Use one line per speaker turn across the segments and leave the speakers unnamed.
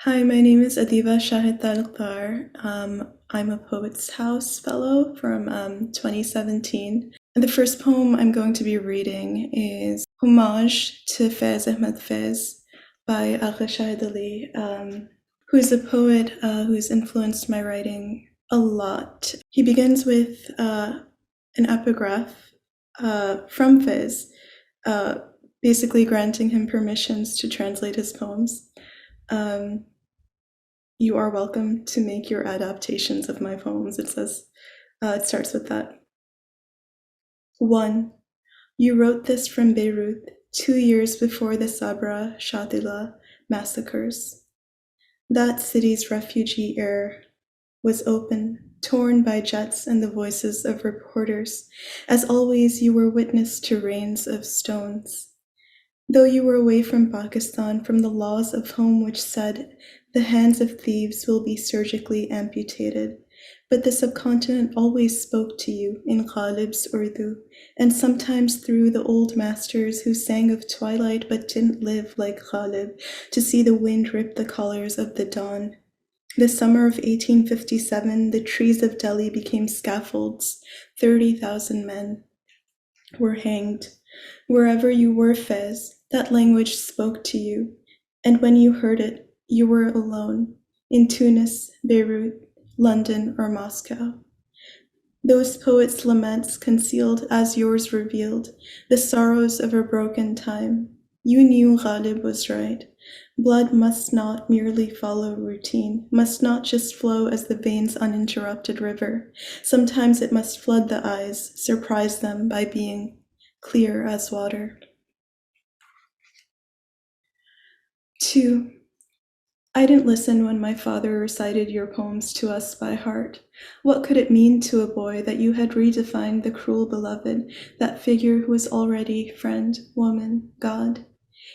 Hi, my name is Adeeba Shahid Talukder. I'm a Poets House Fellow from 2017. And the first poem I'm going to be reading is Homage to Faiz Ahmed Faiz by Agha Shahid Ali, who is a poet who's influenced my writing a lot. He begins with an epigraph from Faiz, basically granting him permissions to translate his poems. You are welcome to make your adaptations of my poems. It starts with that. 1. You wrote this from Beirut 2 years before the Sabra Shatila massacres. That city's refugee air was open, torn by jets and the voices of reporters. As always, you were witness to rains of stones. Though you were away from Pakistan, from the laws of home which said the hands of thieves will be surgically amputated, but the subcontinent always spoke to you in Ghalib's Urdu, and sometimes through the old masters who sang of twilight but didn't live like Ghalib to see the wind rip the colors of the dawn. The summer of 1857, the trees of Delhi became scaffolds. 30,000 men were hanged. Wherever you were, Fez, that language spoke to you, and when you heard it, you were alone, in Tunis, Beirut, London, or Moscow. Those poets' laments concealed as yours revealed, the sorrows of a broken time. You knew Ghalib was right. Blood must not merely follow routine, must not just flow as the veins' uninterrupted river. Sometimes it must flood the eyes, surprise them by being clear as water. 2. I didn't listen when my father recited your poems to us by heart. What could it mean to a boy that you had redefined the cruel beloved, that figure who was already friend, woman, God?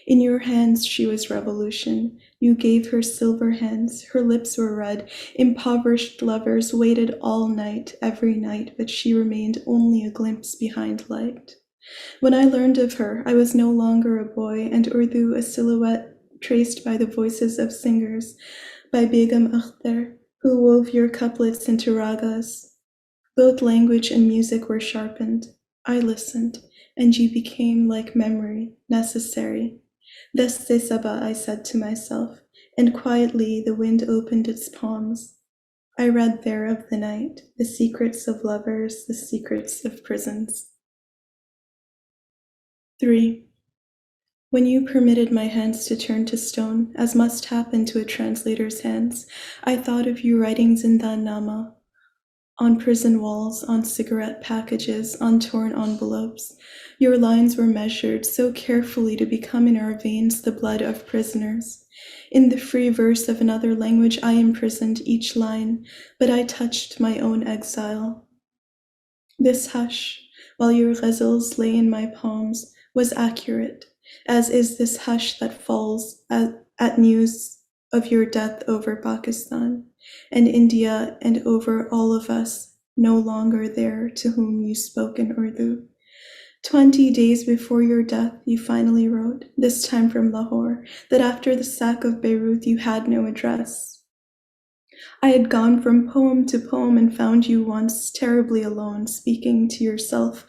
In your hands she was revolution. You gave her silver hands. Her lips were red. Impoverished lovers waited all night, every night, but she remained only a glimpse behind light. When I learned of her, I was no longer a boy, and Urdu a silhouette traced by the voices of singers, by Begum Akhtar, who wove your couplets into ragas. Both language and music were sharpened. I listened, and you became like memory, necessary. Deste Saba, I said to myself, and quietly the wind opened its palms. I read there of the night, the secrets of lovers, the secrets of prisons. 3. When you permitted my hands to turn to stone, as must happen to a translator's hands, I thought of you writing Zindan-nama on prison walls, on cigarette packages, on torn envelopes. Your lines were measured so carefully to become in our veins the blood of prisoners. In the free verse of another language, I imprisoned each line, but I touched my own exile. This hush, while your ghazals lay in my palms, was accurate, as is this hush that falls at news of your death over Pakistan and India, and over all of us no longer there to whom you spoke in Urdu. 20 days before your death, you finally wrote, this time from Lahore, that after the sack of Beirut you had no address. I had gone from poem to poem and found you once terribly alone, speaking to yourself.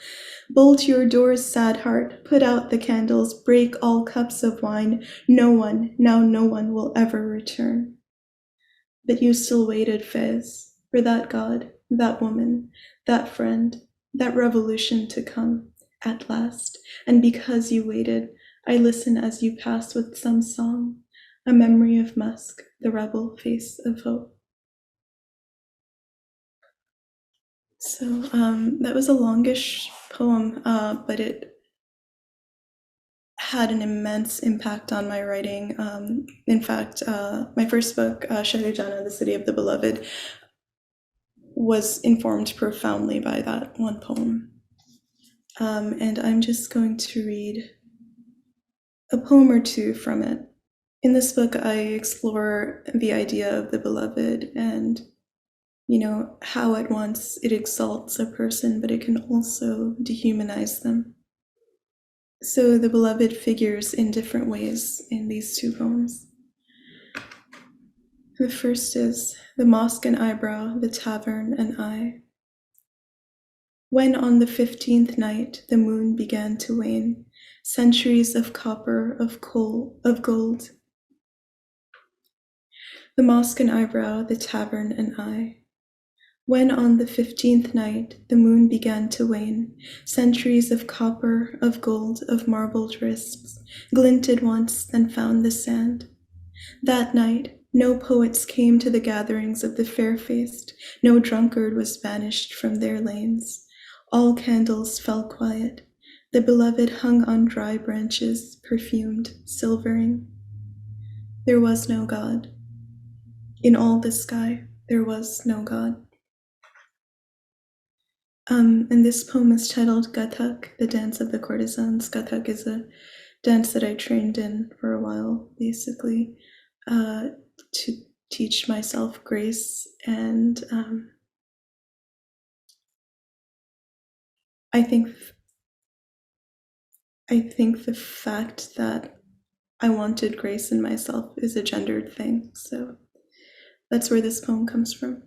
Bolt your doors, sad heart, put out the candles, break all cups of wine. No one, now no one will ever return. But you still waited, Faiz, for that God, that woman, that friend, that revolution to come, at last. And because you waited, I listen as you pass with some song, a memory of Musk, the rebel face of hope. So that was a longish poem, but it had an immense impact on my writing. In fact, my first book, Shahr-e-jaanaan, The City of the Beloved, was informed profoundly by that one poem. And I'm just going to read a poem or two from it. In this book, I explore the idea of the beloved and how at once it exalts a person, but it can also dehumanize them. So the beloved figures in different ways in these two poems. The first is the mosque and eyebrow, the tavern and I. When on the 15th night the moon began to wane, centuries of copper, of coal, of gold. The mosque and eyebrow, the tavern and I. When on the 15th night the moon began to wane, centuries of copper, of gold, of marbled wrists, glinted once, then found the sand. That night, no poets came to the gatherings of the fair-faced, no drunkard was banished from their lanes. All candles fell quiet. The beloved hung on dry branches, perfumed, silvering. There was no God. In all the sky, there was no God. And this poem is titled Kathak, the Dance of the Courtesans. Kathak is a dance that I trained in for a while, basically, to teach myself grace. And I think the fact that I wanted grace in myself is a gendered thing. So that's where this poem comes from.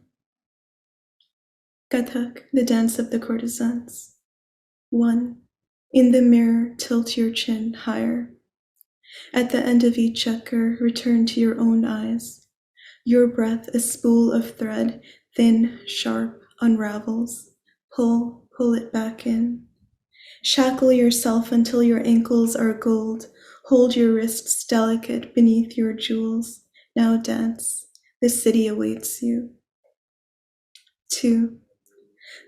Kathak, the Dance of the Courtesans. 1. In the mirror, tilt your chin higher. At the end of each checker, return to your own eyes. Your breath, a spool of thread, thin, sharp, unravels. Pull it back in. Shackle yourself until your ankles are gold. Hold your wrists delicate beneath your jewels. Now dance. The city awaits you. 2.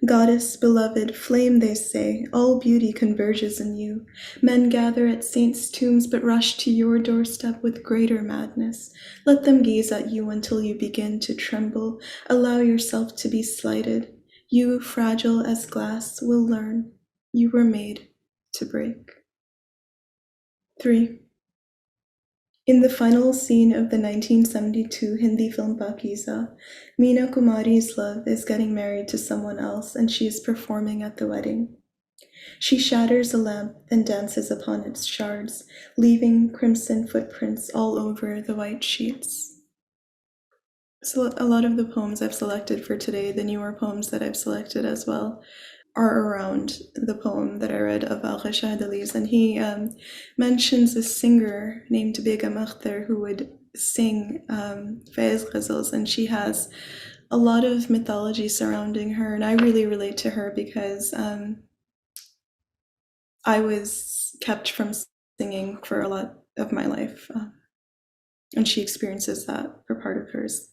Goddess, beloved, flame, they say, all beauty converges in you. Men gather at saints' tombs, but rush to your doorstep with greater madness. Let them gaze at you until you begin to tremble. Allow yourself to be slighted. You, fragile as glass, will learn. You were made to break. 3. In the final scene of the 1972 Hindi film Pakiza, Meena Kumari's love is getting married to someone else and she is performing at the wedding. She shatters a lamp and dances upon its shards, leaving crimson footprints all over the white sheets. So a lot of the poems I've selected for today, the newer poems that I've selected as well, are around the poem that I read of Agha Shahid Ali's, and he mentions a singer named Adeeba Shahid who would sing Faiz ghazals, and she has a lot of mythology surrounding her, and I really relate to her because I was kept from singing for a lot of my life, and she experiences that for part of hers.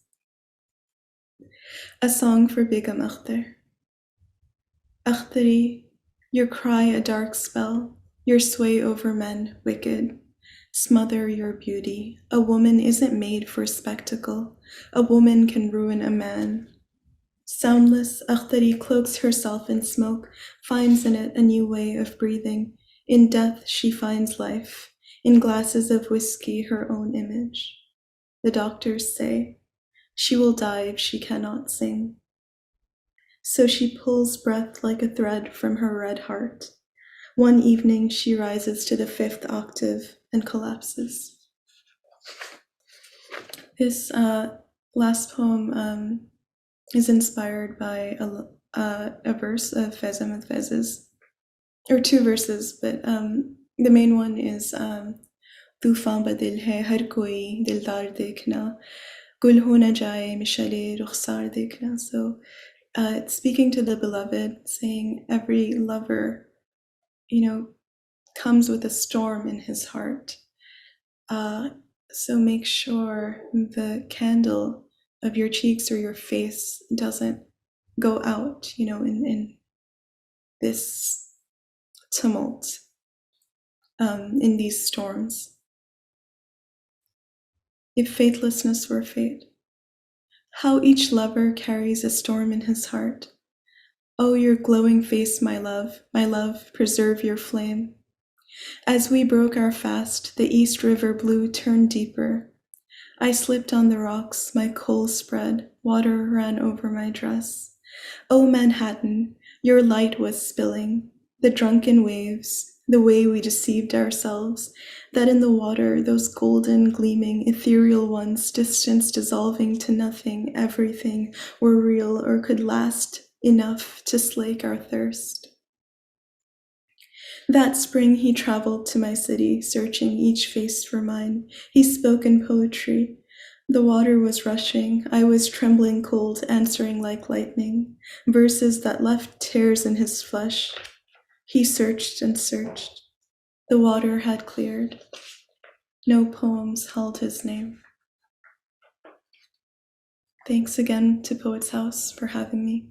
A song for Begum Akhtar. Akhtari, your cry a dark spell, your sway over men wicked. Smother your beauty. A woman isn't made for spectacle. A woman can ruin a man. Soundless, Akhtari cloaks herself in smoke, finds in it a new way of breathing. In death she finds life. In glasses of whiskey her own image. The doctors say, she will die if she cannot sing. So she pulls breath like a thread from her red heart. One evening she rises to the 5th octave and collapses. This last poem is inspired by a verse of Faiz Ahmed Faiz's, or 2 verses, but the main one is तूफान बदिल है हर कोई दिलदार देखना गुल हो न जाए मिशले रुखसार देखना. So it's speaking to the beloved, saying every lover, comes with a storm in his heart. So make sure the candle of your cheeks or your face doesn't go out, in this tumult, in these storms. If faithlessness were fate, how each lover carries a storm in his heart. Oh, your glowing face, my love, preserve your flame. As we broke our fast, the East River blue turned deeper. I slipped on the rocks, my coal spread, water ran over my dress. Oh, Manhattan, your light was spilling, the drunken waves, the way we deceived ourselves, that in the water, those golden, gleaming, ethereal ones, distance dissolving to nothing, everything, were real or could last enough to slake our thirst. That spring he traveled to my city, searching each face for mine. He spoke in poetry. The water was rushing. I was trembling cold, answering like lightning. Verses that left tears in his flesh. He searched and searched. The water had cleared. No poems held his name. Thanks again to Poets House for having me.